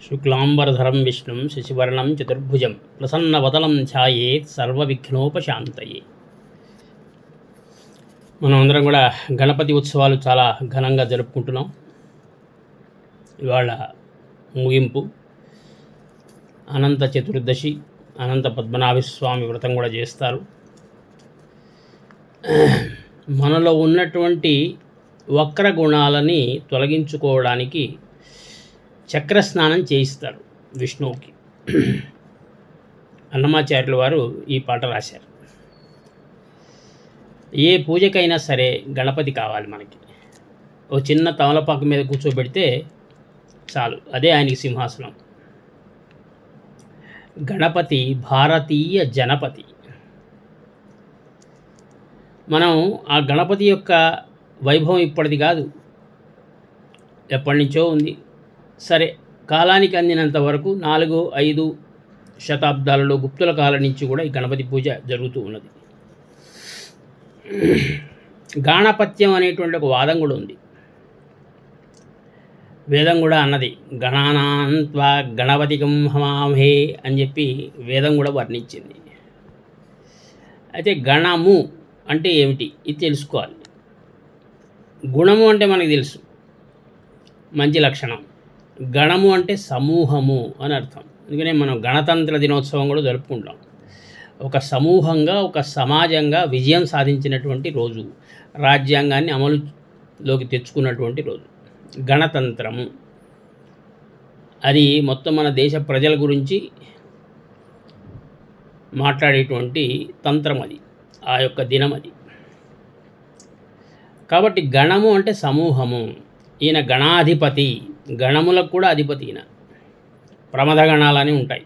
శుక్లాంబరధరం విష్ణుం శశివర్ణం చతుర్భుజం ప్రసన్నవదనం ఛాయేత్ సర్వవిఘ్నోపశాంతయే. మనం అందరం కూడా గణపతి ఉత్సవాలు చాలా ఘనంగా జరుపుకుంటున్నాం. ఇవాళ ముగింపు అనంత చతుర్దశి, అనంత పద్మనాభస్వామి వ్రతం కూడా చేస్తారు. మనలో ఉన్నటువంటి వక్ర గుణాలని తొలగించుకోవడానికి చక్రస్నానం చేయిస్తారు విష్ణువుకి. అన్నమాచార్యుల వారు ఈ పాట రాశారు. ఏ పూజకైనా సరే గణపతి కావాలి మనకి. ఓ చిన్న తమలపాకు మీద కూర్చోబెడితే చాలు, అదే ఆయనకి సింహాసనం. గణపతి భారతీయ జనపతి. మనం ఆ గణపతి యొక్క వైభవం ఇప్పటిది కాదు, ఎప్పటి నుంచో ఉంది. సరే, కాలానికి అందినంత వరకు 4-5 శతాబ్దాలలో గుప్తుల కాలం నుంచి కూడా ఈ గణపతి పూజ జరుగుతూ ఉన్నది. గాణపత్యం అనేటువంటి ఒక వాదం కూడా ఉంది. వేదం కూడా అన్నది గణానాన్త్వా గణపతికం హమామహే అని చెప్పి వేదం కూడా వర్ణించింది. అయితే గణము అంటే ఏమిటి ఇది తెలుసుకోవాలి. గుణము అంటే మనకు తెలుసు, మంచి లక్షణం. గణము అంటే సమూహము అని అర్థం. అందుకనే మనం గణతంత్ర దినోత్సవం కూడా జరుపుకుంటాం. ఒక సమూహంగా, ఒక సమాజంగా విజయం సాధించినటువంటి రోజు, రాజ్యాంగాన్ని అమలులోకి తెచ్చుకున్నటువంటి రోజు గణతంత్రము. అది మొత్తం మన దేశ ప్రజల గురించి మాట్లాడేటువంటి తంత్రం అది, ఆ యొక్క దినం అది. కాబట్టి గణము అంటే సమూహము. ఈయన గణాధిపతి, గణములకు కూడా అధిపతి ఈయన. ప్రమద గణాలని ఉంటాయి,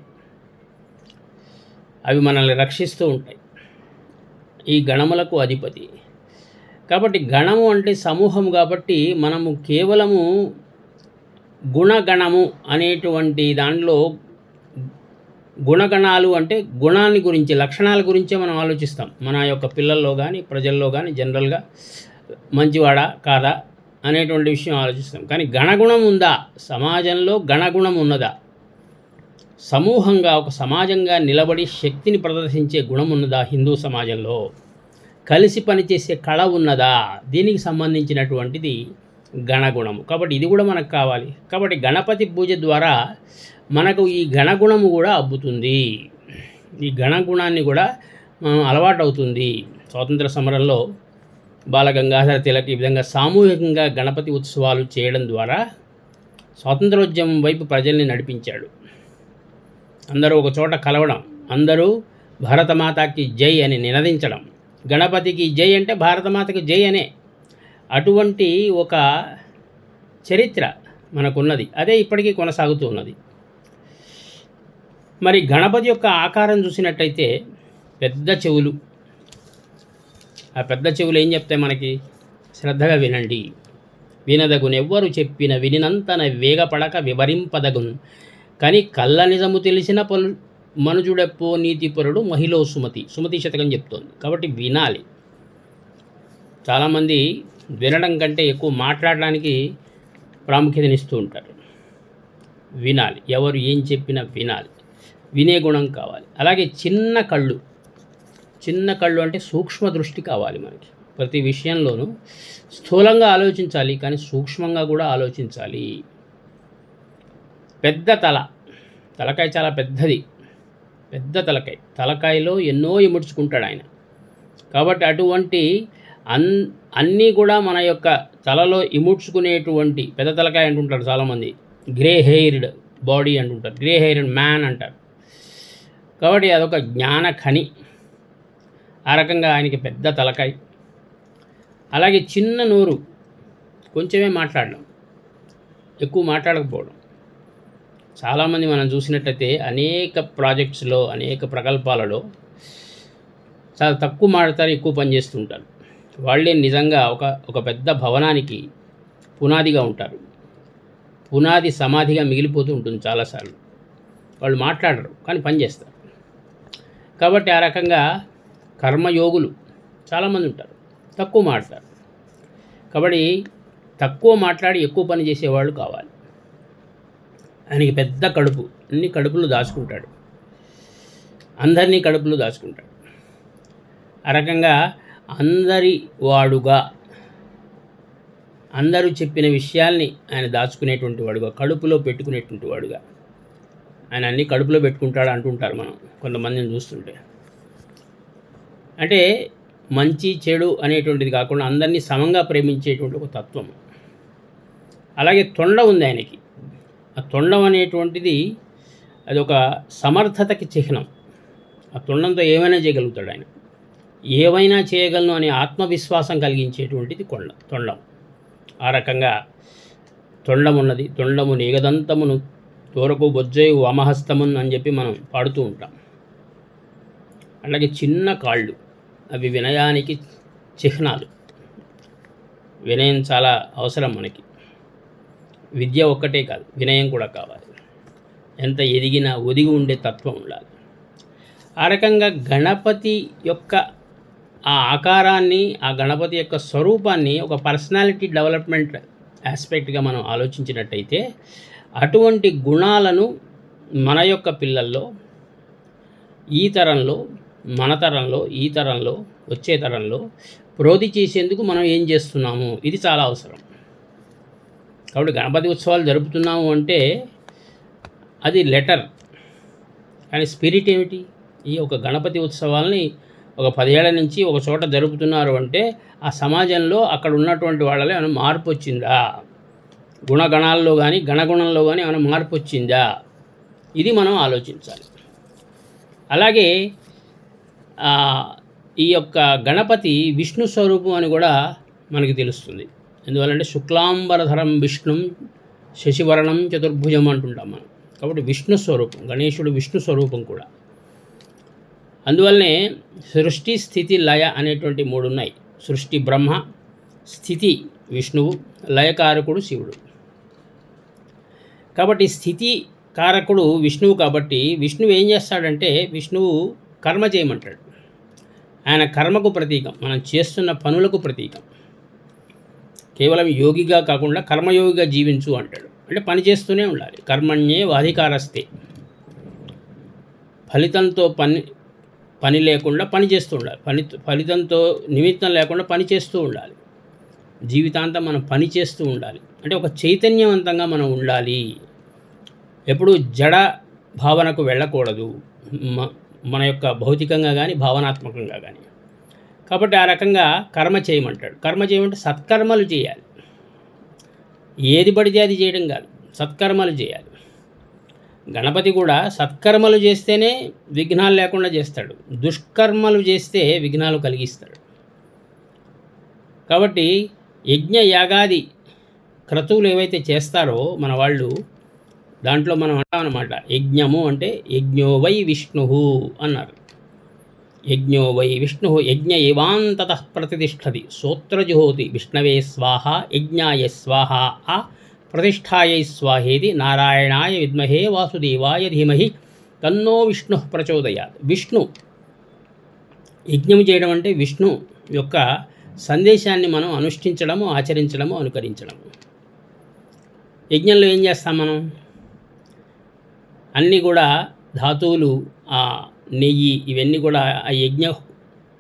అవి మనల్ని రక్షిస్తూ ఉంటాయి. ఈ గణములకు అధిపతి కాబట్టి గణము అంటే సమూహం. కాబట్టి మనము కేవలము గుణగణము అనేటువంటి దాంట్లో, గుణగణాలు అంటే గుణాన్ని గురించి, లక్షణాల గురించే మనం ఆలోచిస్తాం. మన యొక్క పిల్లల్లో కానీ, ప్రజల్లో కానీ జనరల్గా మంచివాడా కాదా అనేటువంటి విషయం ఆలోచిస్తాం. కానీ గణగుణం ఉందా సమాజంలో? గణగుణం ఉన్నదా? సమూహంగా, ఒక సమాజంగా నిలబడి శక్తిని ప్రదర్శించే గుణం ఉన్నదా హిందూ సమాజంలో? కలిసి పనిచేసే కళ ఉన్నదా? దీనికి సంబంధించినటువంటిది గణగుణము. కాబట్టి ఇది కూడా మనకు కావాలి. కాబట్టి గణపతి పూజ ద్వారా మనకు ఈ గణగుణము కూడా అబ్బుతుంది. ఈ గణగుణాన్ని కూడా అలవాటు అవుతుంది. స్వాతంత్ర సమరంలో బాలగంగాధర తిలక్ ఈ విధంగా సామూహికంగా గణపతి ఉత్సవాలు చేయడం ద్వారా స్వాతంత్రోద్యమం వైపు ప్రజల్ని నడిపించాడు. అందరూ ఒక చోట కలవడం, అందరూ భారతమాతకి జై అని నినదించడం. గణపతికి జై అంటే భారతమాతకి జై అనే అటువంటి ఒక చరిత్ర మనకున్నది. అదే ఇప్పటికీ కొనసాగుతూ ఉన్నది. మరి గణపతి యొక్క ఆకారం చూసినట్టయితే పెద్ద చెవులు. ఆ పెద్ద చెవులు ఏం చెప్తాయి మనకి? శ్రద్ధగా వినండి. వినదగునెవ్వరు చెప్పిన వినినంతన వేగపడక వివరింపదగున్ కానీ కళ్ళ నిజము తెలిసిన మనుజుడెప్పో నీతిపరుడు మహిళో సుమతి. సుమతి శతకం చెప్తోంది. కాబట్టి వినాలి. చాలామంది వినడం కంటే ఎక్కువ మాట్లాడడానికి ప్రాముఖ్యతనిస్తూ ఉంటారు. వినాలి, ఎవరు ఏం చెప్పినా వినాలి. వినే గుణం కావాలి. అలాగే చిన్న కళ్ళు. చిన్న కళ్ళు అంటే సూక్ష్మ దృష్టి కావాలి మనకి. ప్రతి విషయంలోనూ స్థూలంగా ఆలోచించాలి, కానీ సూక్ష్మంగా కూడా ఆలోచించాలి. పెద్ద తలకాయ చాలా పెద్దది, పెద్ద తలకాయలో ఎన్నో ఇముడ్చుకుంటాడు ఆయన. కాబట్టి అటువంటి అన్నీ కూడా మన యొక్క తలలో ఇముడ్చుకునేటువంటి పెద్ద తలకాయ అంటుంటారు చాలామంది. గ్రే హెయిర్డ్ బాడీ అంటుంటారు, గ్రే హెయిర్డ్ మ్యాన్ అంటారు. కాబట్టి అదొక జ్ఞాన ఖని. ఆ రకంగా ఆయనకి పెద్ద తలకాయ. అలాగే చిన్న నోరు, కొంచెమే మాట్లాడడం, ఎక్కువ మాట్లాడకపోవడం. చాలామంది మనం చూసినట్టయితే అనేక ప్రాజెక్ట్స్లో, అనేక ప్రకల్పాలలో చాలా తక్కువ మాట్లాడతారు, ఎక్కువ పని చేస్తుంటారు. వాళ్ళే నిజంగా ఒక పెద్ద భవనానికి పునాదిగా ఉంటారు. పునాది సమాధిగా మిగిలిపోతూ ఉంటుంది చాలాసార్లు. వాళ్ళు మాట్లాడరు, కానీ పని చేస్తారు. కాబట్టి ఆ రకంగా కర్మయోగులు చాలామంది ఉంటారు, తక్కువ మాట్లాడతారు. కాబట్టి తక్కువ మాట్లాడి ఎక్కువ పని చేసేవాళ్ళు కావాలి. ఆయనకి పెద్ద కడుపు, అన్ని కడుపులు దాచుకుంటాడు, అందరినీ కడుపులు దాచుకుంటాడు. ఆ రకంగా అందరి వాడుగా, అందరూ చెప్పిన విషయాల్ని ఆయన దాచుకునేటువంటి వాడుగా, కడుపులో పెట్టుకునేటువంటి వాడుగా, ఆయన అన్ని కడుపులో పెట్టుకుంటాడు అంటుంటారు మనం కొంతమందిని చూస్తుంటే. అంటే మంచి చెడు అనేటువంటిది కాకుండా అందరినీ సమంగా ప్రేమించేటువంటి ఒక తత్వం. అలాగే తొండ ఉంది ఆయనకి. ఆ తొండం అనేటువంటిది అది ఒక సమర్థతకి చిహ్నం. ఆ తొండంతో ఏమైనా చేయగలుగుతాడు ఆయన, ఏవైనా చేయగలను అనే ఆత్మవిశ్వాసం కలిగించేటువంటిది తొండం. ఆ రకంగా తొండం ఉన్నది. తొండము నీగదంతమును తోరకు బొజ్జయు వామహస్తమున్ అని చెప్పి మనం పాడుతూ ఉంటాం. అలాగే చిన్న కాళ్ళు, అవి వినయానికి చిహ్నాలు. వినయం చాలా అవసరం మనకి. విద్య ఒక్కటే కాదు, వినయం కూడా కావాలి. ఎంత ఎదిగినా ఒదిగి ఉండే తత్వం ఉండాలి. ఆ రకంగా గణపతి యొక్క ఆ ఆకారాన్ని, ఆ గణపతి యొక్క స్వరూపాన్ని ఒక పర్సనాలిటీ డెవలప్మెంట్ ఆస్పెక్ట్గా మనం ఆలోచించినట్టయితే అటువంటి గుణాలను మన యొక్క పిల్లల్లో, ఈ తరంలో, మన తరంలో, ఈ తరంలో, వచ్చే తరంలో ప్రోధి చేసేందుకు మనం ఏం చేస్తున్నాము, ఇది చాలా అవసరం. కాబట్టి గణపతి ఉత్సవాలు జరుపుతున్నాము అంటే అది లెటర్, కానీ స్పిరిట్ ఏమిటి? ఈ ఒక గణపతి ఉత్సవాల్ని ఒక 10 ఏళ్ల నుంచి ఒక చోట జరుపుతున్నారు అంటే ఆ సమాజంలో అక్కడ ఉన్నటువంటి వాళ్ళలో ఏమైనా మార్పు వచ్చిందా, గుణగణాల్లో కానీ గణగుణంలో కానీ ఏమైనా మార్పు వచ్చిందా, ఇది మనం ఆలోచించాలి. అలాగే ఈ యొక్క గణపతి విష్ణు స్వరూపం అని కూడా మనకి తెలుస్తుంది. ఎందువల్లంటే శుక్లాంబరధరం విష్ణుం శశివర్ణం చతుర్భుజం అంటుంటాం మనం. కాబట్టి విష్ణు స్వరూపం, గణేశుడు విష్ణు స్వరూపం కూడా. అందువల్లనే సృష్టి, స్థితి, లయ అనేటువంటి 3 ఉన్నాయి. సృష్టి బ్రహ్మ, స్థితి విష్ణువు, లయకారకుడు శివుడు. కాబట్టి స్థితి కారకుడు విష్ణువు. కాబట్టి విష్ణువు ఏం చేస్తాడంటే విష్ణువు కర్మ చేయమంటాడు. ఆయన కర్మకు ప్రతీకం, మనం చేస్తున్న పనులకు ప్రతీకం. కేవలం యోగిగా కాకుండా కర్మయోగిగా జీవించు అంటాడు. అంటే పని చేస్తూనే ఉండాలి. కర్మణ్యే వాధికారస్తే, ఫలితంతో పని లేకుండా పని చేస్తూ ఉండాలి. ఫలితంతో నిమిత్తం లేకుండా పని చేస్తూ ఉండాలి. జీవితాంతం మనం పని చేస్తూ ఉండాలి. అంటే ఒక చైతన్యవంతంగా మనం ఉండాలి. ఎప్పుడు జడ భావనకు వెళ్ళకూడదు, మన యొక్క భౌతికంగా కానీ భావనాత్మకంగా కానీ. కాబట్టి ఆ రకంగా కర్మ చేయమంటాడు. కర్మ చేయమంటే సత్కర్మలు చేయాలి. ఏది పడితే అది చేయడం కాదు, సత్కర్మలు చేయాలి. గణపతి కూడా సత్కర్మలు చేస్తేనే విఘ్నాలు లేకుండా చేస్తాడు, దుష్కర్మలు చేస్తే విఘ్నాలు కలిగిస్తాడు. కాబట్టి యజ్ఞ యాగాది క్రతువులు ఏవైతే చేస్తారో మన వాళ్ళు, దాంట్లో మనం అంటామన్నమాట, యజ్ఞము అంటే యజ్ఞో వై విష్ణు అన్నారు. యజ్ఞో వై విష్ణు యజ్ఞ ఏవాంతత ప్రతిష్టతి సోత్రజుహోతి విష్ణవే స్వాహ యజ్ఞాయ స్వాహ ఆ ప్రతిష్టాయై స్వాహేది నారాయణాయ విద్మహే వాసుదేవాయ ధీమహి తన్నో విష్ణు ప్రచోదయాత్. విష్ణు యజ్ఞం చేయడం అంటే విష్ణు యొక్క సందేశాన్ని మనం అనుష్ఠించడము, ఆచరించడము, అనుకరించడము. యజ్ఞంలో ఏం చేస్తాం మనం? అన్నీ కూడా ధాతువులు, ఆ నెయ్యి, ఇవన్నీ కూడా ఆ యజ్ఞ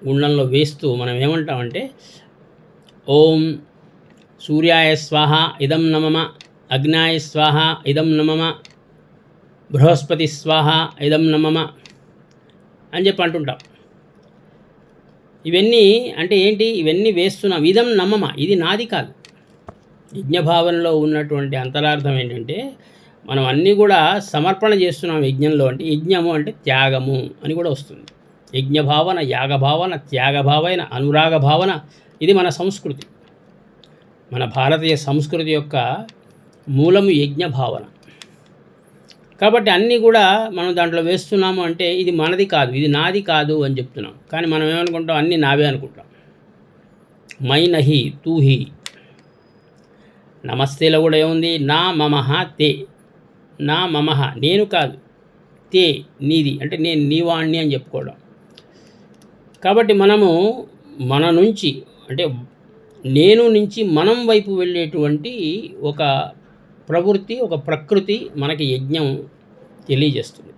గుండంలో వేస్తూ మనం ఏమంటామంటే ఓం సూర్యాయ స్వాహ ఇదం నమమ, అగ్నాయ స్వాహ ఇదం నమమ, బృహస్పతి స్వాహ ఇదం నమమ అని చెప్పి అంటుంటాం. ఇవన్నీ అంటే ఏంటి? ఇవన్నీ వేస్తున్నాం. ఇదం నమమ, ఇది నాది కాదు. యజ్ఞభావనలో ఉన్నటువంటి అంతరార్థం ఏంటంటే మనం అన్నీ కూడా సమర్పణ చేస్తున్నాం యజ్ఞంలో. అంటే యజ్ఞము అంటే త్యాగము అని కూడా వస్తుంది. యజ్ఞభావన, యాగభావన, త్యాగభావన, అనురాగ భావన, ఇది మన సంస్కృతి. మన భారతీయ సంస్కృతి యొక్క మూలము యజ్ఞ భావన. కాబట్టి అన్నీ కూడా మనం దాంట్లో వేస్తున్నాము అంటే ఇది మనది కాదు, ఇది నాది కాదు అని చెప్తున్నాం. కానీ మనం ఏమనుకుంటాం? అన్నీ నావే అనుకుంటాం. మై నహి తూ హి. నమస్తేలో కూడా ఏముంది? నా మమహ తే. నా మమహ నేను కాదు, తే నీది, అంటే నేను నీవాణ్ణి అని చెప్పుకోవడం. కాబట్టి మనము మన నుంచి, అంటే నేను నుంచి మనం వైపు వెళ్ళేటువంటి ఒక ప్రవృత్తి, ఒక ప్రకృతి మనకి యజ్ఞం తెలియజేస్తుంది.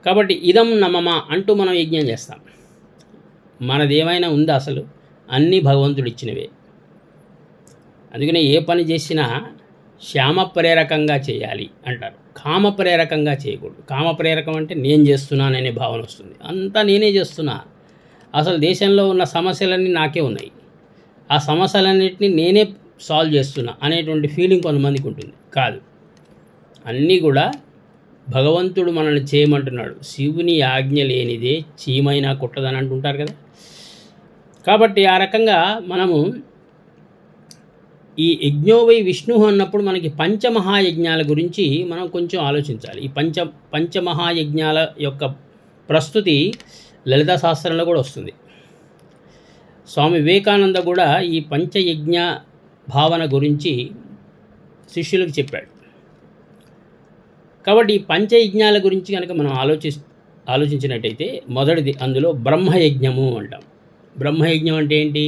కాబట్టి ఇదం నమమ అంటూ మనం యజ్ఞం చేస్తాం. మనదేమైనా ఉందా అసలు? అన్నీ భగవంతుడు ఇచ్చినవే. అందుకనే ఏ పని చేసినా శ్యామ ప్రేరకంగా చేయాలి అంటారు, కామ ప్రేరకంగా చేయకూడదు. కామ ప్రేరకం అంటే నేను చేస్తున్నాననే భావన వస్తుంది. అంతా నేనే చేస్తున్నా, అసలు దేశంలో ఉన్న సమస్యలన్నీ నాకే ఉన్నాయి, ఆ సమస్యలన్నింటినీ నేనే సాల్వ్ చేస్తున్నా అనేటువంటి ఫీలింగ్ కొంతమందికి ఉంటుంది. కాదు, అన్నీ కూడా భగవంతుడు మనల్ని చేయమంటున్నాడు. శివుని ఆజ్ఞ లేనిదే చీమైనా కుట్టదని అంటుంటారు కదా. కాబట్టి ఆ రకంగా మనము ఈ యజ్ఞోవై విష్ణు అన్నప్పుడు మనకి పంచమహాయజ్ఞాల గురించి మనం కొంచెం ఆలోచించాలి. ఈ పంచమహాయజ్ఞాల యొక్క ప్రస్తుతి లలితా శాస్త్రంలో కూడా వస్తుంది. స్వామి వివేకానంద కూడా ఈ పంచయజ్ఞ భావన గురించి శిష్యులకు చెప్పాడు. కాబట్టి ఈ పంచయజ్ఞాల గురించి కనుక మనం ఆలోచించినట్టయితే మొదటిది అందులో బ్రహ్మయజ్ఞము అంటాం. బ్రహ్మయజ్ఞం అంటే ఏంటి?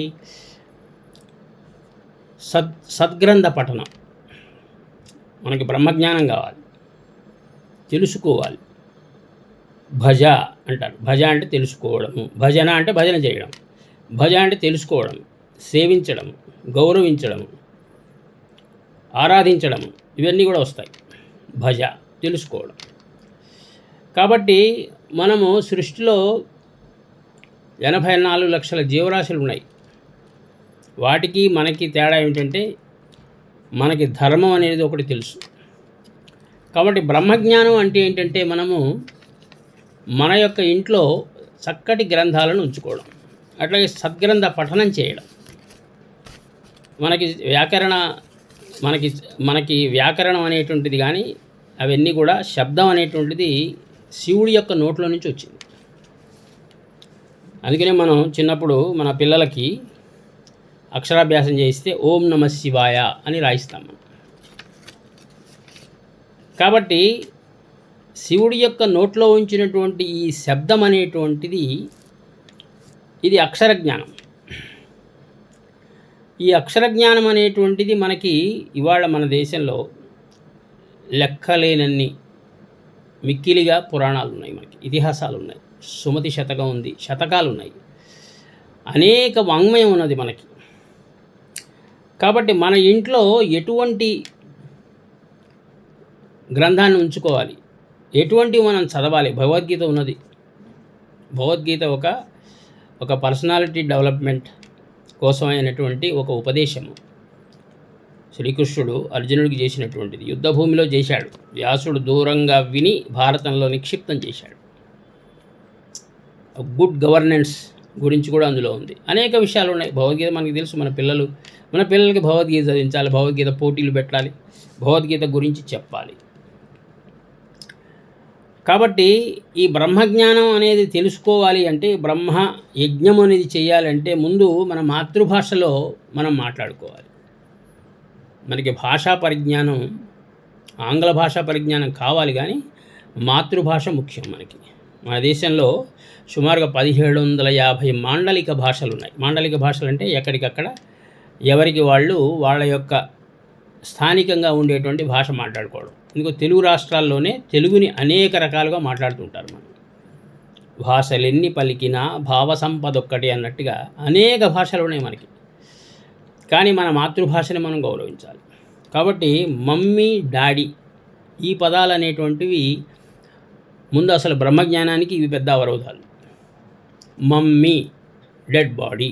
సద్గ్రంథ పఠనం. మనకి బ్రహ్మజ్ఞానం కావాలి, తెలుసుకోవాలి. భజ అంటారు. భజ అంటే తెలుసుకోవడము, భజన అంటే భజన చేయడం, భజ అంటే తెలుసుకోవడం, సేవించడం, గౌరవించడం, ఆరాధించడం, ఇవన్నీ కూడా వస్తాయి. భజ తెలుసుకోవడం. కాబట్టి మనము సృష్టిలో 84 లక్షల జీవరాశులు ఉన్నాయి. వాటికి మనకి తేడా ఏమిటంటే మనకి ధర్మం అనేది ఒకటి తెలుసు. కాబట్టి బ్రహ్మజ్ఞానం అంటే ఏంటంటే మనము మన యొక్క ఇంట్లో చక్కటి గ్రంథాలను ఉంచుకోవడం, అట్లాగే సద్గ్రంథ పఠనం చేయడం. మనకి వ్యాకరణం అనేటువంటిది కానీ అవన్నీ కూడా శబ్దం అనేటువంటిది శివుడి యొక్క నోట్లో నుంచి వచ్చింది. అందుకనే మనం చిన్నప్పుడు మన పిల్లలకి అక్షరాభ్యాసం చేయిస్తే ఓం నమ శివాయ అని రాయిస్తాం మనం. కాబట్టి శివుడి యొక్క నోట్లో ఉంచినటువంటి ఈ శబ్దం అనేటువంటిది ఇది అక్షర జ్ఞానం. ఈ అక్షర జ్ఞానం అనేటువంటిది మనకి ఇవాళ మన దేశంలో లెక్కలేనన్ని మిక్కిలిగా పురాణాలు ఉన్నాయి, మనకి ఇతిహాసాలు ఉన్నాయి, సుమతి శతకం ఉంది, శతకాలు ఉన్నాయి, అనేక వాంగ్మయం ఉన్నది మనకి. కాబట్టి మన ఇంట్లో ఎటువంటి గ్రంథాన్ని ఉంచుకోవాలి, ఎటువంటివి మనం చదవాలి? భగవద్గీత ఉన్నది. భగవద్గీత ఒక పర్సనాలిటీ డెవలప్మెంట్ కోసమైనటువంటి ఒక ఉపదేశము. శ్రీకృష్ణుడు అర్జునుడికి చేసినటువంటిది యుద్ధభూమిలో చేశాడు. వ్యాసుడు దూరంగా విని భారతంలో నిక్షిప్తం చేశాడు. గుడ్ గవర్నెన్స్ గురించి కూడా అందులో ఉంది. అనేక విషయాలు ఉన్నాయి. భగవద్గీత మనకి తెలుసు. మన పిల్లలకి భగవద్గీత చదివించాలి, భగవద్గీత పోటీలు పెట్టాలి, భగవద్గీత గురించి చెప్పాలి. కాబట్టి ఈ బ్రహ్మజ్ఞానం అనేది తెలుసుకోవాలి అంటే, బ్రహ్మ యజ్ఞం అనేది చేయాలంటే ముందు మన మాతృభాషలో మనం మాట్లాడుకోవాలి. మనకి భాషా పరిజ్ఞానం, ఆంగ్ల భాషా పరిజ్ఞానం కావాలి, కానీ మాతృభాష ముఖ్యం మనకి. మన దేశంలో సుమారుగా 1750 మాండలిక భాషలు ఉన్నాయి. మాండలిక భాషలు అంటే ఎక్కడికక్కడ ఎవరికి వాళ్ళ యొక్క స్థానికంగా ఉండేటువంటి భాష మాట్లాడుకోవడం. ఇంకో తెలుగు రాష్ట్రాల్లోనే తెలుగుని అనేక రకాలుగా మాట్లాడుతుంటారు. మనం భాషలెన్ని పలికినా భావ సంపద ఒక్కటి అన్నట్టుగా అనేక భాషలు ఉన్నాయి మనకి. కానీ మన మాతృభాషని మనం గౌరవించాలి. కాబట్టి మమ్మీ, డాడీ ఈ పదాలు అనేటువంటివి ముందు అసలు బ్రహ్మజ్ఞానానికి ఇవి పెద్ద అవరోధాలు. Mummy dead body,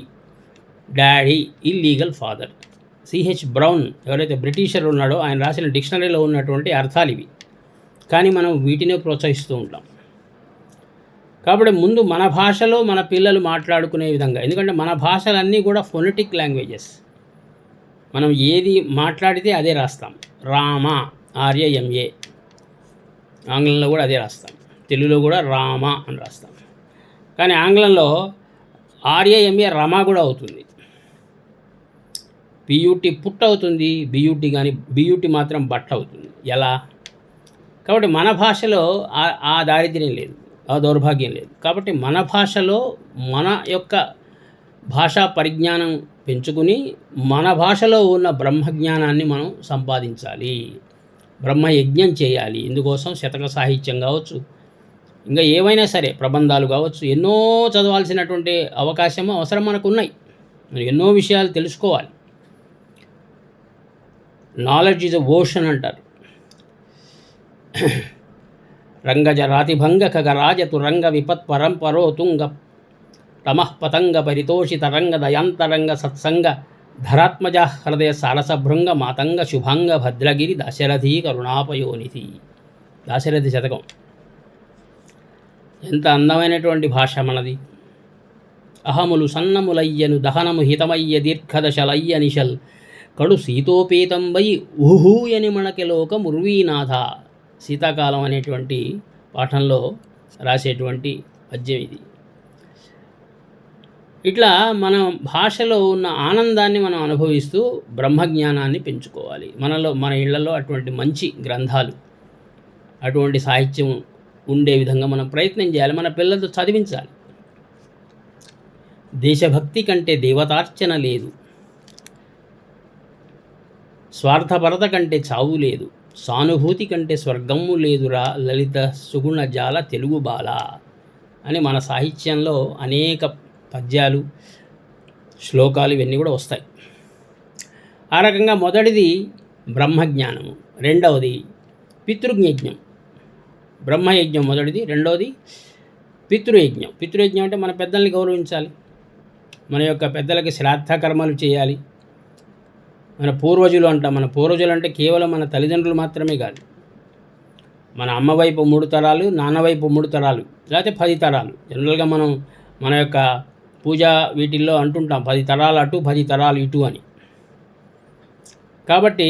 daddy illegal father. CH brown ఎవరైతే బ్రిటిషర్ ఉన్నాడో ఆయన రాసిన డిక్షనరీలో ఉన్నటువంటి అర్థాలు ఇవి. కానీ మనం వీటినే ప్రోత్సహిస్తూ ఉంటాం. కాబట్టి ముందు మన భాషలో మన పిల్లలు మాట్లాడుకునే విధంగా, ఎందుకంటే మన భాషలన్నీ కూడా ఫొనెటిక్ లాంగ్వేజెస్. మనం ఏది మాట్లాడితే అదే రాస్తాం. రామ, RAMA. ఆంగ్లంలో కూడా అదే రాస్తాం, తెలుగులో కూడా రామ అని రాస్తాం. కానీ ఆంగ్లంలో RAMA రమ కూడా అవుతుంది. PUT పుట్ అవుతుంది, BUT మాత్రం బట్ట అవుతుంది. ఎలా? కాబట్టి మన భాషలో ఆ దారిద్ర్యం లేదు, ఆ దౌర్భాగ్యం లేదు. కాబట్టి మన భాషలో మన యొక్క భాషా పరిజ్ఞానం పెంచుకుని మన భాషలో ఉన్న బ్రహ్మజ్ఞానాన్ని మనం సంపాదించాలి, బ్రహ్మయజ్ఞం చేయాలి. ఇందుకోసం శతక సాహిత్యం కావచ్చు, ఇంకా ఏవైనా సరే ప్రబంధాలు కావచ్చు, ఎన్నో చదవాల్సినటువంటి అవకాశము అవసరం మనకు ఉన్నాయి. ఎన్నో విషయాలు తెలుసుకోవాలి. నాలెడ్జ్ ఈజ్ అ ఓషన్ అంటారు. రంగజ రాతిభంగ ఖగరాజ తురంగ విపత్ పరంపరో తుంగ తమః పతంగ పరితోషిత రంగ దయాంతరంగ సత్సంగ ధరాత్మజ హృదయ సారసభృంగ మాతంగ శుభంగ భద్రగిరి దాశరథి కరుణాపయోనిధి. దాశరథి శతకం. ఎంత అందమైనటువంటి భాష మనది. అహములు సన్నములయ్యను దహనము హితమయ్య దీర్ఘదశలయ్య నిశల్ కడు శీతోపేతంబై ఊహూయని మనకెలోక ముర్వీనాథ. శీతాకాలం అనేటువంటి పాఠంలో రాసేటువంటి పద్యం ఇది. ఇట్లా మన భాషలో ఉన్న ఆనందాన్ని మనం అనుభవిస్తూ బ్రహ్మజ్ఞానాన్ని పెంచుకోవాలి. మన ఇళ్లలో అటువంటి మంచి గ్రంథాలు, అటువంటి సాహిత్యం ఉండే విధంగా మనం ప్రయత్నం చేయాలి. మన పిల్లలతో చదివించాలి. దేశభక్తి కంటే దేవతార్చన లేదు, స్వార్థపరత కంటే చావు లేదు, సానుభూతి కంటే స్వర్గము లేదురా లలిత సుగుణ జాల తెలుగు బాల అని మన సాహిత్యంలో అనేక పద్యాలు, శ్లోకాలు ఇవన్నీ కూడా వస్తాయి. ఆ రకంగా మొదటిది బ్రహ్మజ్ఞానము, రెండవది పితృయజ్ఞం. బ్రహ్మయజ్ఞం మొదటిది, రెండవది పితృయజ్ఞం. పితృయజ్ఞం అంటే మన పెద్దల్ని గౌరవించాలి, మన యొక్క పెద్దలకి శ్రాద్ధ కర్మలు చేయాలి. మన పూర్వజులు అంటాం. మన పూర్వజులు అంటే కేవలం మన తల్లిదండ్రులు మాత్రమే కాదు, మన అమ్మ వైపు 3 తరాలు, నాన్న వైపు 3 తరాలు, లేకపోతే 10 తరాలు. జనరల్గా మనం మన యొక్క పూజా వీటిల్లో అంటుంటాం 10 తరాలు అటు 10 తరాలు ఇటు అని. కాబట్టి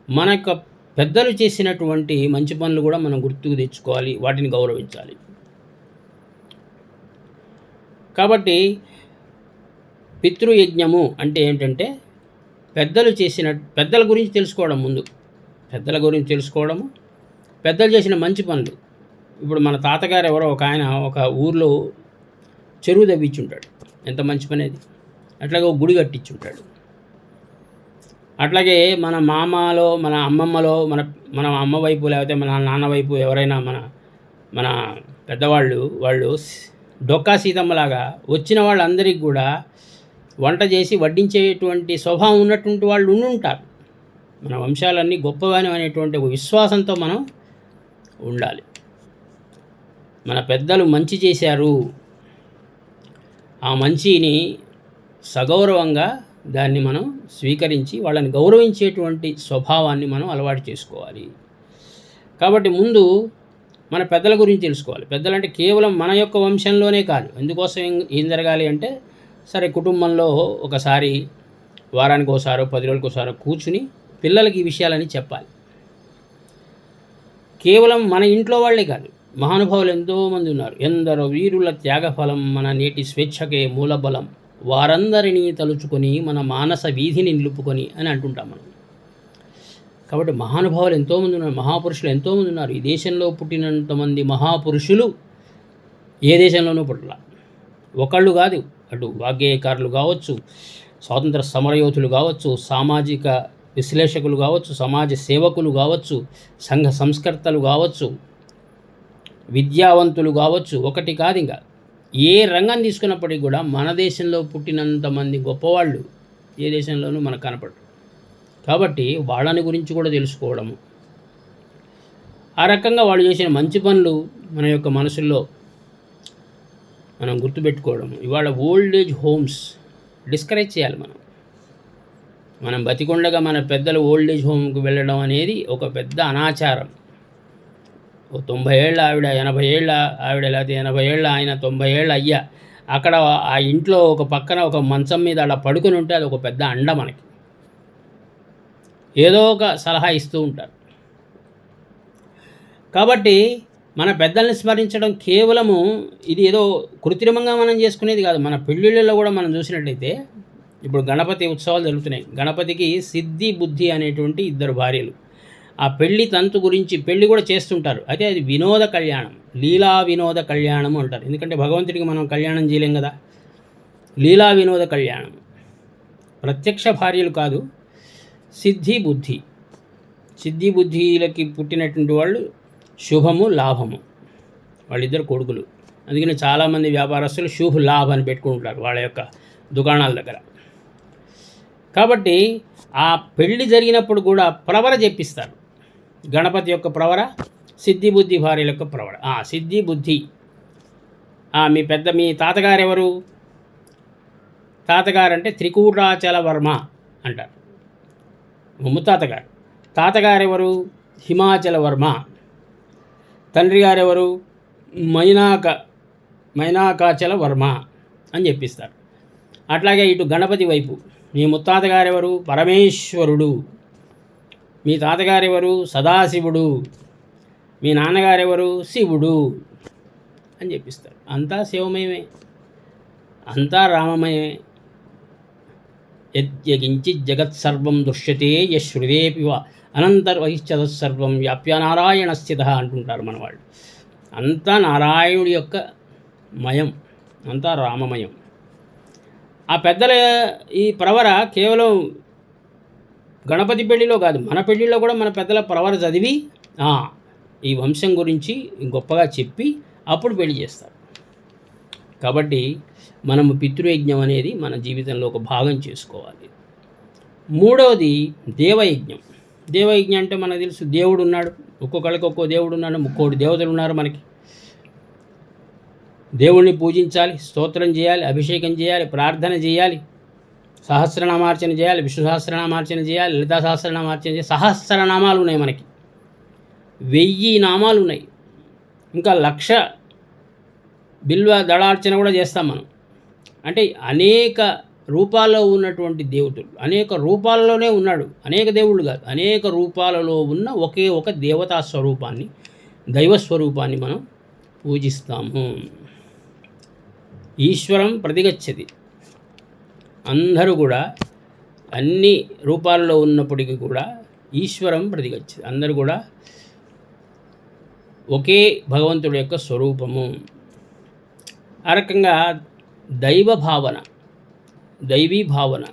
మన యొక్క పెద్దలు చేసినటువంటి మంచి పనులు కూడా మనం గుర్తుకు తెచ్చుకోవాలి, వాటిని గౌరవించాలి. కాబట్టి పితృయజ్ఞము అంటే ఏంటంటే పెద్దల గురించి తెలుసుకోవడం. ముందు పెద్దల గురించి తెలుసుకోవడము, పెద్దలు చేసిన మంచి పనులు. ఇప్పుడు మన తాతగారు ఎవరో ఒక ఆయన ఒక ఊర్లో చెరువు తవ్వించుంటాడు, ఎంత మంచి పని అది. అట్లాగే ఒక గుడి కట్టించుంటాడు. అట్లాగే మన మామలో, మన అమ్మమ్మలో, మన అమ్మ వైపు లేకపోతే మన నాన్న వైపు ఎవరైనా మన పెద్దవాళ్ళు డొక్కా సీతమ్మలాగా వచ్చిన వాళ్ళందరికీ కూడా వంట చేసి వడ్డించేటువంటి స్వభావం ఉన్నటువంటి వాళ్ళు ఉండుంటారు. మన వంశాలన్నీ గొప్పవని అనేటువంటి ఒక విశ్వాసంతో మనం ఉండాలి. మన పెద్దలు మంచి చేశారు, ఆ మంచిని సగౌరవంగా దాన్ని మనం స్వీకరించి వాళ్ళని గౌరవించేటువంటి స్వభావాన్ని మనం అలవాటు చేసుకోవాలి. కాబట్టి ముందు మన పెద్దల గురించి తెలుసుకోవాలి. పెద్దలంటే కేవలం మన యొక్క వంశంలోనే కాదు. ఎందుకోసం ఏం జరగాలి అంటే, సరే కుటుంబంలో ఒకసారి వారానికి ఒకసారో 10 రోజులకు ఒకసారో కూర్చుని పిల్లలకి ఈ విషయాలని చెప్పాలి. కేవలం మన ఇంట్లో వాళ్ళే కాదు, మహానుభావులు ఎంతోమంది ఉన్నారు. ఎందరో వీరుల త్యాగఫలం మన నేటి స్వేచ్ఛకే మూలబలం, వారందరినీ తలుచుకొని మన మానస వీధిని నిలుపుకొని అని అంటుంటాం మనం. కాబట్టి మహానుభావులు ఎంతోమంది ఉన్నారు, మహాపురుషులు ఎంతోమంది ఉన్నారు. ఈ దేశంలో పుట్టినంతమంది మహాపురుషులు ఏ దేశంలోనూ పుట్టల. ఒకళ్ళు కాదు, అటు వాగ్గేయకారులు కావచ్చు, స్వాతంత్ర సమరయోధులు కావచ్చు, సామాజిక విశ్లేషకులు కావచ్చు, సమాజ సేవకులు కావచ్చు, సంఘ సంస్కర్తలు కావచ్చు, విద్యావంతులు కావచ్చు, ఒకటి కాదు ఇంకా ఏ రంగం తీసుకున్నప్పటికీ కూడా మన దేశంలో పుట్టినంతమంది గొప్పవాళ్ళు ఏ దేశంలోనూ మనకు కనపడరు. కాబట్టి వాళ్ళని గురించి కూడా తెలుసుకోవడము, ఆ రకంగా వాళ్ళు చేసిన మంచి పనులు మన యొక్క మనసుల్లో మనం గుర్తుపెట్టుకోవడము. ఇవాళ ఓల్డ్ ఏజ్ హోమ్స్ డిస్కరేజ్ చేయాలి. మనం బతికుండగా మన పెద్దలు ఓల్డ్ ఏజ్ హోమ్కి వెళ్ళడం అనేది ఒక పెద్ద అనాచారం. 90 ఏళ్ళ ఆవిడ, 80 ఏళ్ళ ఆవిడ, లేకపోతే 80 ఏళ్ళ ఆయన, 90 ఏళ్ళ అయ్యా అక్కడ ఆ ఇంట్లో ఒక పక్కన ఒక మంచం మీద అలా పడుకొని ఉంటే అది ఒక పెద్ద అండ. మనకి ఏదో ఒక సలహా ఇస్తూ ఉంటారు. కాబట్టి మన పెద్దల్ని స్మరించడం కేవలము ఇది ఏదో కృత్రిమంగా మనం చేసుకునేది కాదు. మన పెళ్ళిళ్ళలో కూడా మనం చూసినట్లయితే ఇప్పుడు గణపతి ఉత్సవాలు జరుగుతున్నాయి. గణపతికి సిద్ధి బుద్ధి అనేటువంటి 2 భార్యలు. ఆ పెళ్లి తంతు గురించి పెళ్లి కూడా చేస్తుంటారు. అయితే అది వినోద కళ్యాణం, లీలా వినోద కళ్యాణం అంటారు. ఎందుకంటే భగవంతుడికి మనం కళ్యాణం చేయలేం కదా. లీలా వినోద కళ్యాణం, ప్రత్యక్ష భార్యలు కాదు, సిద్ధి బుద్ధి. సిద్ధి బుద్ధిలకి పుట్టినటువంటి వాళ్ళు శుభము లాభము, వాళ్ళిద్దరు కొడుకులు. అందుకని చాలామంది వ్యాపారస్తులు శుభ లాభ అని పెట్టుకుంటారు వాళ్ళ యొక్క దుకాణాల దగ్గర. కాబట్టి ఆ పెళ్లి జరిగినప్పుడు కూడా ప్రవర చెప్పిస్తారు. గణపతి యొక్క ప్రవర, సిద్ధి బుద్ధి భార్యల యొక్క ప్రవర. సిద్ధి బుద్ధి. మీ తాతగారు ఎవరు? తాతగారంటే త్రికూటాచల వర్మ అంటారు, ముత్తాతగారు. తాతగారెవరు? హిమాచల వర్మ. తండ్రి గారెవరు? మైనాకాచల వర్మ అని చెప్పిస్తారు. అట్లాగే ఇటు గణపతి వైపు మీ ముత్తాతగారెవరు? పరమేశ్వరుడు. మీ తాతగారెవరు? సదాశివుడు. మీ నాన్నగారెవరు? శివుడు అని చెప్పిస్తారు. అంతా శివమయమే, అంతా రామమయమే. యజ్ఞకించిత్ జగత్సర్వం దృశ్యతే యశ్రుదేపివ అనంతర్వహిశ్చతత్సర్వం వ్యాప్య నారాయణ స్థిత అంటుంటారు మన వాళ్ళు. అంతా నారాయణుడి యొక్క మయం, అంతా రామమయం. ఆ పెద్దల ఈ ప్రవర కేవలం గణపతి పెళ్లిలో కాదు, మన పెళ్లిలో కూడా మన పెద్దల ప్రవర చదివి ఈ వంశం గురించి గొప్పగా చెప్పి అప్పుడు పెళ్లి చేస్తారు. కాబట్టి మనము పితృయజ్ఞం అనేది మన జీవితంలో ఒక భాగం చేసుకోవాలి. మూడవది దేవయజ్ఞం. దేవయజ్ఞం అంటే మనకు తెలుసు, దేవుడు ఉన్నాడు, ఒక్కొక్కరికి ఒక్కో దేవుడు ఉన్నాడు, 3 దేవతలు ఉన్నారు మనకి. దేవుణ్ణి పూజించాలి, స్తోత్రం చేయాలి, అభిషేకం చేయాలి, ప్రార్థన చేయాలి, సహస్రనామార్చన చేయాలి, విష్ణు సహస్రనామార్చన చేయాలి, లలితా సహస్రనామార్చన చేయాలి. సహస్రనామాలు ఉన్నాయి మనకి, 1000 నామాలు ఉన్నాయి. ఇంకా 1,00,000 బిల్వ దళార్చన కూడా చేస్తాం మనం. అంటే అనేక రూపాల్లో ఉన్నటువంటి దేవుడు, అనేక రూపాలలోనే ఉన్నాడు. అనేక దేవుళ్ళు కాదు, అనేక రూపాలలో ఉన్న ఒకే ఒక దేవతా స్వరూపాన్ని, దైవస్వరూపాన్ని మనం పూజిస్తాము. ఈశ్వరం ప్రతిగచ్చతి. అందరూ కూడా అన్ని రూపాల్లో ఉన్నప్పటికీ కూడా ఈశ్వరం ప్రతిగచ్చతి. అందరూ కూడా ఒకే భగవంతుడి యొక్క స్వరూపము. ఆ రకంగా దైవ భావన, దైవీ భావన,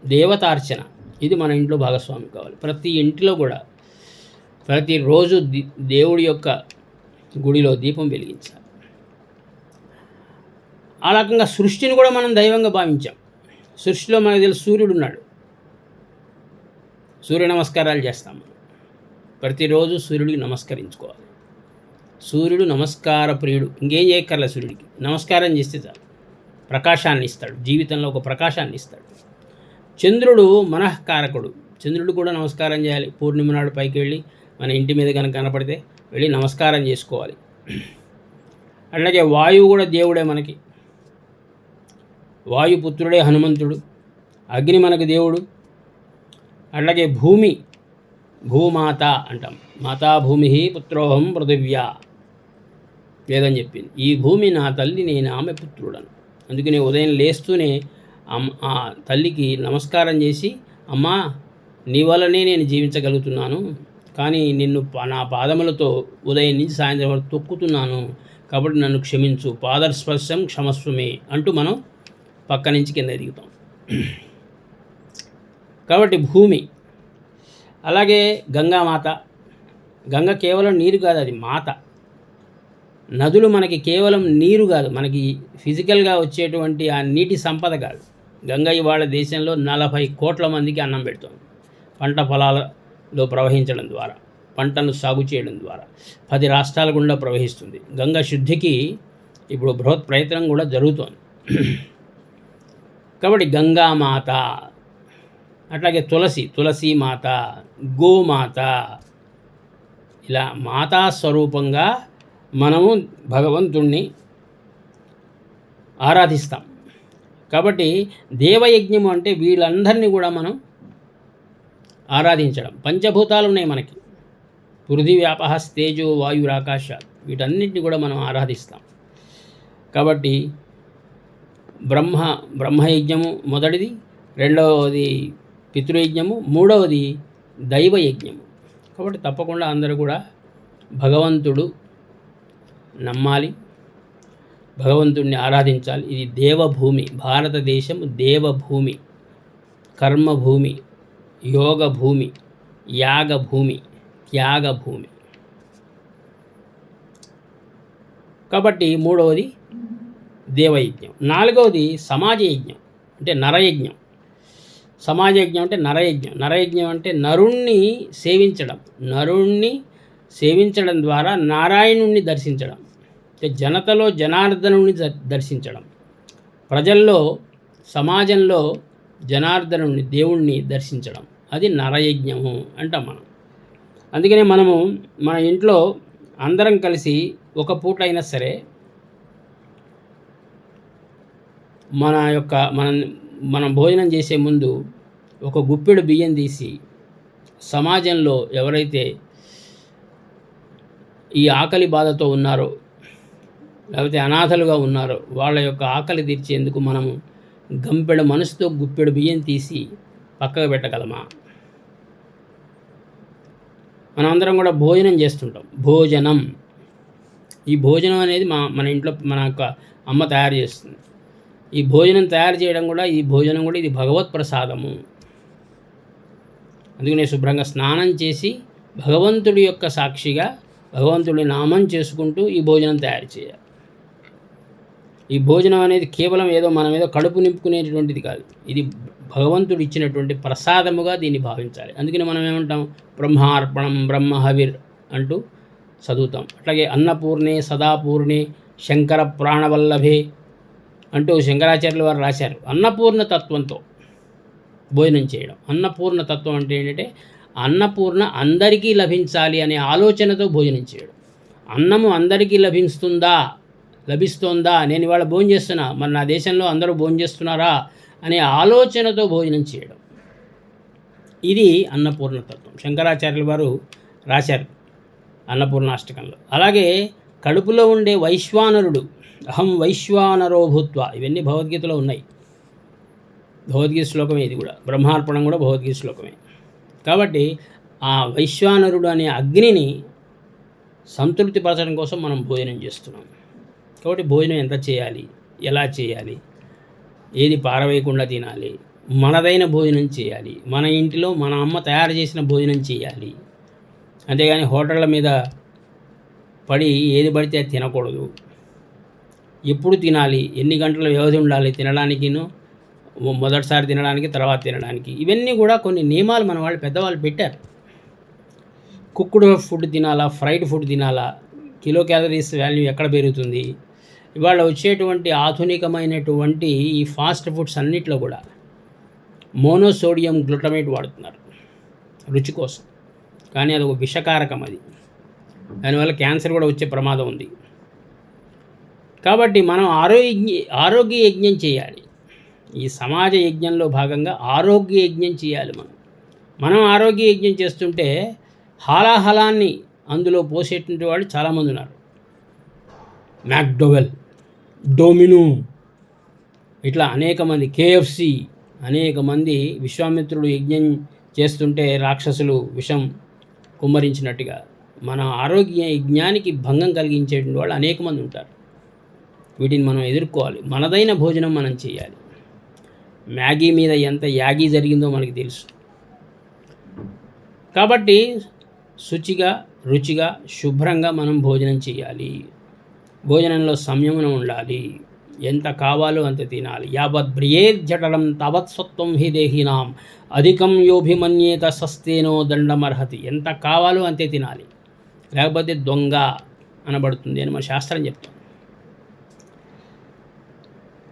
దేవతార్చన ఇది మన ఇంట్లో భాగస్వామి కావాలి. ప్రతి ఇంటిలో కూడా ప్రతిరోజు దేవుడి యొక్క గుడిలో దీపం వెలిగించాలి. ఆ రకంగా సృష్టిని కూడా మనం దైవంగా భావించాం. సృష్టిలో మనకు తెలుసు సూర్యుడు ఉన్నాడు, సూర్య నమస్కారాలు చేస్తాం మనం. ప్రతిరోజు సూర్యుడికి నమస్కరించుకోవాలి. సూర్యుడు నమస్కార ప్రియుడు, ఇంకేం చేయక్కర్లే. సూర్యుడికి నమస్కారం చేస్తే చాలు, ప్రకాశాన్ని ఇస్తాడు, జీవితంలో ఒక ప్రకాశాన్ని ఇస్తాడు. చంద్రుడు మనఃకారకుడు, చంద్రుడు కూడా నమస్కారం చేయాలి. పూర్ణిమ నాడు పైకి వెళ్ళి మన ఇంటి మీద కనుక కనపడితే వెళ్ళి నమస్కారం చేసుకోవాలి. అలాగే వాయువు కూడా దేవుడే మనకి, వాయుపుత్రుడే హనుమంతుడు. అగ్ని మనకు దేవుడు. అలాగే భూమి, భూమాత అంటాం. మాతా భూమి పుత్రోహం పృథివ్యా లేదని చెప్పింది. ఈ భూమి నా తల్లి, నేను ఆమె పుత్రుడను. అందుకనే ఉదయం లేస్తూనే ఆ తల్లికి నమస్కారం చేసి, అమ్మా నీ వల్లనే నేను జీవించగలుగుతున్నాను, కానీ నిన్ను నా పాదములతో ఉదయం నుంచి సాయంత్రం వరకు తొక్కుతున్నాను, కాబట్టి నన్ను క్షమించు, పాదస్పర్శం క్షమస్వమే అంటూ మనం పక్క నుంచి కింద దిగుతాం. కాబట్టి భూమి. అలాగే గంగామాత. గంగ కేవలం నీరు కాదు, అది మాత. నదులు మనకి కేవలం నీరు కాదు, మనకి ఫిజికల్గా వచ్చేటువంటి ఆ నీటి సంపద కాదు. గంగ ఇవాళ దేశంలో 40 కోట్ల మందికి అన్నం పెడుతుంది. పంట పొలాలలో ప్రవహించడం ద్వారా, పంటను సాగు చేయడం ద్వారా 10 రాష్ట్రాల గుండా ప్రవహిస్తుంది. గంగ శుద్ధికి ఇప్పుడు బృహత్ ప్రయత్నం కూడా జరుగుతోంది. కాబట్టి గంగామాత. అట్లాగే తులసి మాత, గోమాత. ఇలా మాతా స్వరూపంగా మనము భగవంతుణ్ణి ఆరాధిస్తాం. కాబట్టి దేవయజ్ఞము అంటే వీళ్ళందరినీ కూడా మనం ఆరాధించడం. పంచభూతాలు ఉన్నాయి మనకి, పృథివీ ఆపః తేజో వాయురాకాశాత్, వీటన్నిటిని కూడా మనం ఆరాధిస్తాం. కాబట్టి బ్రహ్మయజ్ఞము మొదటిది, రెండవది పితృయజ్ఞము, మూడవది దైవయజ్ఞము. కాబట్టి తప్పకుండా అందరూ కూడా భగవంతుడు నమ్మాలి, భగవంతుడిని ఆరాధించాలి. ఇది దేవభూమి, భారతదేశం దేవభూమి. కర్మభూమి, యోగ భూమి, యాగ భూమి, త్యాగ భూమి. కాబట్టి మూడవది దేవయజ్ఞం. నాలుగవది సమాజ యజ్ఞం అంటే నరయజ్ఞం. సమాజ యజ్ఞం అంటే నరయజ్ఞం. నరయజ్ఞం అంటే నరుణ్ణి సేవించడం. నరుణ్ణి సేవించడం ద్వారా నారాయణుణ్ణి దర్శించడం. అంటే జనతలో జనార్దనుణ్ణి దర్శించడం. ప్రజల్లో సమాజంలో జనార్దనుణ్ణి దేవుణ్ణి దర్శించడం. అది నరయజ్ఞము అంటాం మనం. అందుకనే మనము మన ఇంట్లో అందరం కలిసి ఒక పూట అయినా సరే మనం భోజనం చేసే ముందు ఒక గుప్పెడు బియ్యం తీసి సమాజంలో ఎవరైతే ఈ ఆకలి బాధతో ఉన్నారో, లేకపోతే అనాథలుగా ఉన్నారో వాళ్ళ యొక్క ఆకలి తీర్చేందుకు మనము గంపెడు మనసుతో గుప్పెడు బియ్యం తీసి పక్కకు పెట్టగలమా? మనమందరం కూడా భోజనం చేస్తుంటాం. భోజనం, ఈ భోజనం అనేది మన ఇంట్లో మన యొక్క అమ్మ తయారు చేస్తుంది. ఈ భోజనం తయారు చేయడం కూడా, ఈ భోజనం కూడా ఇది భగవత్ ప్రసాదము. అందుకనే శుభ్రంగా స్నానం చేసి భగవంతుడి యొక్క సాక్షిగా భగవంతుడి నామం చేసుకుంటూ ఈ భోజనం తయారు చేయాలి. ఈ భోజనం అనేది కేవలం మనం ఏదో కడుపు నింపుకునేటువంటిది కాదు. ఇది భగవంతుడు ఇచ్చినటువంటి ప్రసాదముగా దీన్ని భావించాలి. అందుకని మనం ఏమంటాం? బ్రహ్మార్పణం బ్రహ్మహవిర్ అంటూ చదువుతాం. అట్లాగే అన్నపూర్ణే సదాపూర్ణే శంకర ప్రాణవల్లభే అంటూ శంకరాచార్యుల వారు రాశారు. అన్నపూర్ణ తత్వంతో భోజనం చేయడం. అన్నపూర్ణ తత్వం అంటే ఏంటంటే అన్నపూర్ణ అందరికీ లభించాలి అనే ఆలోచనతో భోజనం చేయడం. అన్నము అందరికీ లభిస్తోందా, నేను ఇవాళ భోజనం చేస్తున్నా, మరి నా దేశంలో అందరూ భోజనం చేస్తున్నారా అనే ఆలోచనతో భోజనం చేయడం. ఇది అన్నపూర్ణతత్వం. శంకరాచార్యుల వారు రాశారు అన్నపూర్ణాష్టకంలో. అలాగే కడుపులో ఉండే వైశ్వానరుడు, అహం వైశ్వానరో భూత్వ, ఇవన్నీ భగవద్గీతలో ఉన్నాయి. భగవద్గీత శ్లోకమే ఇది కూడా. బ్రహ్మార్పణం కూడా భగవద్గీత శ్లోకమే. కాబట్టి ఆ వైశ్వానరుడు అనే అగ్నిని సంతృప్తిపరచడం కోసం మనం భోజనం చేస్తున్నాం. కాబట్టి భోజనం ఎంత చేయాలి, ఎలా చేయాలి, ఏది పారవేయకుండా తినాలి, మనదైన భోజనం చేయాలి, మన ఇంటిలో మన అమ్మ తయారు చేసిన భోజనం చేయాలి. అంతేగాని హోటళ్ళ మీద పడి ఏది పడితే అది తినకూడదు. ఎప్పుడు తినాలి, ఎన్ని గంటల వ్యవధి ఉండాలి తినడానికిను, మొదటిసారి తినడానికి, తర్వాత తినడానికి, ఇవన్నీ కూడా కొన్ని నియమాలు మన వాళ్ళు పెద్దవాళ్ళు పెట్టారు. కుక్డ్ ఫుడ్ తినాలా, ఫ్రైడ్ ఫుడ్ తినాలా, కిలో క్యాలరీస్ వాల్యూ ఎక్కడ పెరుగుతుంది? ఇవాళ వచ్చేటువంటి ఆధునికమైనటువంటి ఈ ఫాస్ట్ ఫుడ్స్ అన్నిట్లో కూడా మోనోసోడియం గ్లూటమేట్ వాడుతున్నారు రుచి కోసం. కానీ అది ఒక విషకారకం. అది దానివల్ల క్యాన్సర్ కూడా వచ్చే ప్రమాదం ఉంది. కాబట్టి మనం ఆరోగ్య యజ్ఞం చేయాలి. ఈ సమాజ యజ్ఞంలో భాగంగా ఆరోగ్య యజ్ఞం చేయాలి. మనం ఆరోగ్య యజ్ఞం చేస్తుంటే హాలాహలాన్ని అందులో పోసేటువంటి వాళ్ళు చాలామంది ఉన్నారు. మ్యాక్డొవెల్, డొమినో, ఇట్లా అనేక మంది, KFC, అనేక మంది విశ్వామిత్రుడు యజ్ఞం చేస్తుంటే రాక్షసులు విషం కుమ్మరించినట్టుగా మన ఆరోగ్య యజ్ఞానికి భంగం కలిగించేటువంటి వాళ్ళు అనేక మంది ఉంటారు. వీటిని మనం ఎదుర్కోవాలి. మనదైన భోజనం మనం చేయాలి. మ్యాగీ మీద ఎంత యాగీ జరిగిందో మనకి తెలుసు. కాబట్టి శుచిగా, రుచిగా, శుభ్రంగా మనం భోజనం చేయాలి. భోజనంలో సంయమనం ఉండాలి. ఎంత కావాలో అంత తినాలి. యావత్ బ్రియేర్జటలం తావత్ సత్వం హి దేహినాం అధికం యోభిమన్యేత సస్తేనో దండమర్హతి. ఎంత కావాలో అంతే తినాలి, లేకపోతే దొంగ అనబడుతుంది అని మన శాస్త్రం చెప్తాం.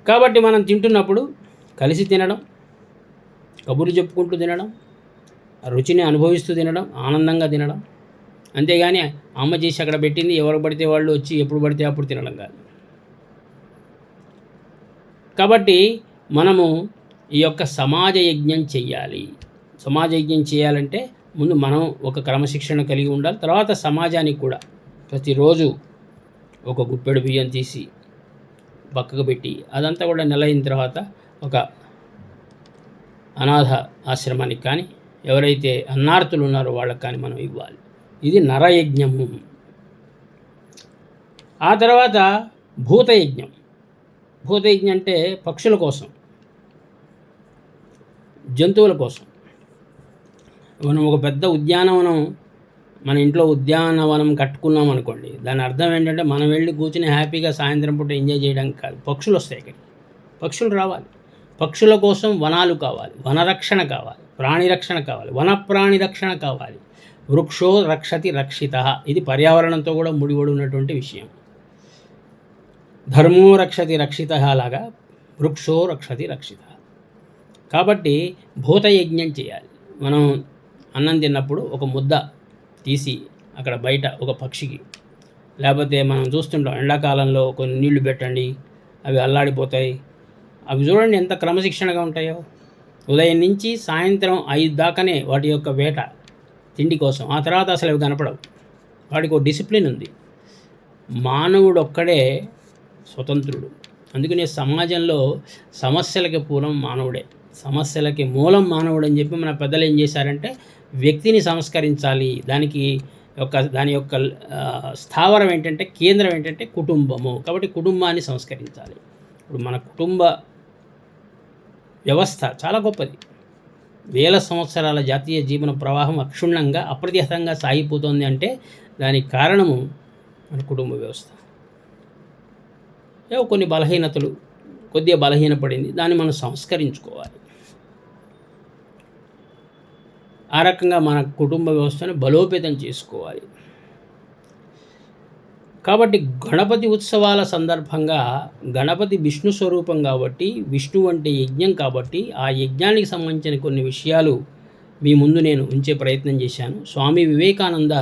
కాబట్టి మనం తింటున్నప్పుడు కలిసి తినడం, కబుర్లు చెప్పుకుంటూ తినడం, రుచిని అనుభవిస్తూ తినడం, ఆనందంగా తినడం. అంతేగాని అమ్మ చేసి అక్కడ పెట్టింది ఎవరు పడితే వాళ్ళు వచ్చి ఎప్పుడు పడితే అప్పుడు తినడం కాదు. కాబట్టి మనము ఈ యొక్క సమాజ యజ్ఞం చెయ్యాలి. సమాజ యజ్ఞం చేయాలంటే ముందు మనం ఒక క్రమశిక్షణ కలిగి ఉండాలి. తర్వాత సమాజానికి కూడా ప్రతిరోజు ఒక గుప్పెడు బియ్యం తీసి పక్కకు పెట్టి అదంతా కూడా నెల అయిన తర్వాత ఒక అనాథ ఆశ్రమానికి కానీ, ఎవరైతే అన్నార్తులు ఉన్నారో వాళ్ళకి కానీ మనం ఇవ్వాలి. ఇది నరయజ్ఞము. ఆ తర్వాత భూతయజ్ఞం. భూతయజ్ఞం అంటే పక్షుల కోసం. జంతువుల కోసం మనం ఒక పెద్ద ఉద్యానవనం, మన ఇంట్లో ఉద్యానవనం కట్టుకున్నాం అనుకోండి, దాని అర్థం ఏంటంటే మనం వెళ్ళి కూర్చుని హ్యాపీగా సాయంత్రం పూట ఎంజాయ్ చేయడానికి కాదు. పక్షులు వస్తాయి ఇక్కడికి, పక్షులు రావాలి. పక్షుల కోసం వనాలు కావాలి, వనరక్షణ కావాలి, ప్రాణి రక్షణ కావాలి, వనప్రాణి రక్షణ కావాలి. వృక్షో రక్షతి రక్షిత, ఇది పర్యావరణంతో కూడా ముడిపడి ఉన్నటువంటి విషయం. ధర్మో రక్షతి రక్షిత లాగా వృక్షో రక్షతి రక్షిత. కాబట్టి భూతయజ్ఞం చేయాలి. మనం అన్నం తిన్నప్పుడు ఒక ముద్ద తీసి అక్కడ బయట ఒక పక్షికి, లేకపోతే మనం చూస్తుంటాం ఎండాకాలంలో కొన్ని నీళ్లు పెట్టండి, అవి అల్లాడిపోతాయి. అవి చూడండి ఎంత క్రమశిక్షణగా ఉంటాయో. ఉదయం నుంచి సాయంత్రం 5 దాకానే వాటి యొక్క వేట తిండి కోసం, ఆ తర్వాత అసలు అవి కనపడవు. వాడికి ఒక డిసిప్లిన్ ఉంది. మానవుడు ఒక్కడే స్వతంత్రుడు. అందుకనే సమాజంలో సమస్యలకి మూలం మానవుడే, సమస్యలకి మూలం మానవుడు అని చెప్పి మన పెద్దలు ఏం చేశారంటే వ్యక్తిని సంస్కరించాలి. దాని యొక్క స్థావరం ఏంటంటే, కేంద్రం ఏంటంటే కుటుంబము. కాబట్టి కుటుంబాన్ని సంస్కరించాలి. ఇప్పుడు మన కుటుంబ వ్యవస్థ చాలా గొప్పది. వేల సంవత్సరాల జాతీయ జీవన ప్రవాహం అక్షుణ్ణంగా అప్రతిహతంగా సాగిపోతుంది అంటే దానికి కారణము మన కుటుంబ వ్యవస్థ. కొన్ని బలహీనతలు, కొద్దిగా బలహీనపడింది, దాన్ని మనం సంస్కరించుకోవాలి. ఆ రకంగా మన కుటుంబ వ్యవస్థను బలోపేతం చేసుకోవాలి. కాబట్టి గణపతి ఉత్సవాల సందర్భంగా, గణపతి విష్ణు స్వరూపం కాబట్టి, విష్ణు అంటే యజ్ఞం కాబట్టి, ఆ యజ్ఞానికి సంబంధించిన కొన్ని విషయాలు మీ ముందు నేను ఉంచే ప్రయత్నం చేశాను. స్వామి వివేకానంద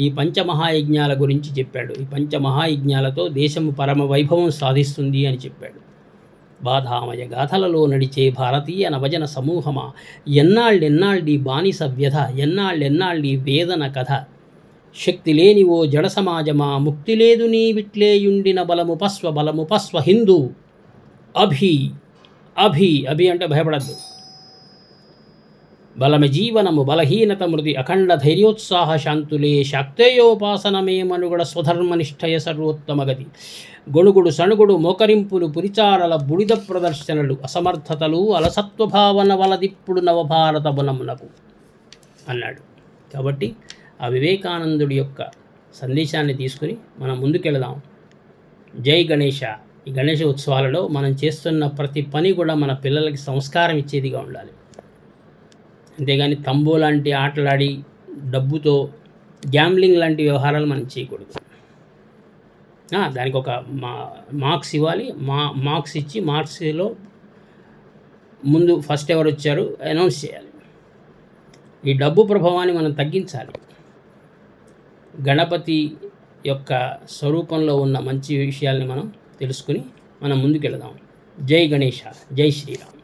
ఈ పంచమహాయజ్ఞాల గురించి చెప్పాడు. ఈ పంచమహాయజ్ఞాలతో దేశము పరమ వైభవం సాధిస్తుంది అని చెప్పాడు. బాధామయ గాథలలో నడిచే భారతీయ నవజన సమూహమా, ఎన్నాళ్ళెన్నాళ్ళీ బానిస వ్యధ, ఎన్నాళ్ళెన్నాళ్ళీ వేదన కథ, శక్తి లేని ఓ జడ సమాజమా, ముక్తి లేదు నీ విట్లేయుండిన బలము పస్వ హిందూ అభి అభి అభి అంటే భయపడద్దు. బలమ జీవనము బలహీనత మృతి అఖండ ధైర్యోత్సాహ శాంతులే, శాక్తేయోపాసనమే మనుగడ స్వధర్మనిష్టయ సర్వోత్తమ గతి, గొణుగుడు సణుగుడు మోకరింపులు పురిచారల బుడిద ప్రదర్శనలు, అసమర్థతలు అలసత్వభావన వలదిప్పుడు నవభారత బలమునకు అన్నాడు. కాబట్టి ఆ వివేకానందుడి యొక్క సందేశాన్ని తీసుకుని మనం ముందుకెళదాం. జై గణేష. ఈ గణేష ఉత్సవాలలో మనం చేస్తున్న ప్రతి పని కూడా మన పిల్లలకి సంస్కారం ఇచ్చేదిగా ఉండాలి. అంతేగాని తంబో లాంటి ఆటలాడి డబ్బుతో గ్యాంబ్లింగ్ లాంటి వ్యవహారాలు మనం చేయకూడదు. దానికి ఒక మార్క్స్ ఇవ్వాలి. మార్క్స్ ఇచ్చి మార్క్స్లో ముందు ఫస్ట్ ఎవరు వచ్చారు అనౌన్స్ చేయాలి. ఈ డబ్బు ప్రభావాన్ని మనం తగ్గించాలి. గణపతి యొక్క స్వరూపంలో ఉన్న మంచి విషయాల్ని మనం తెలుసుకుని మనం ముందుకెళదాం. జై గణేష, జై శ్రీరామ్.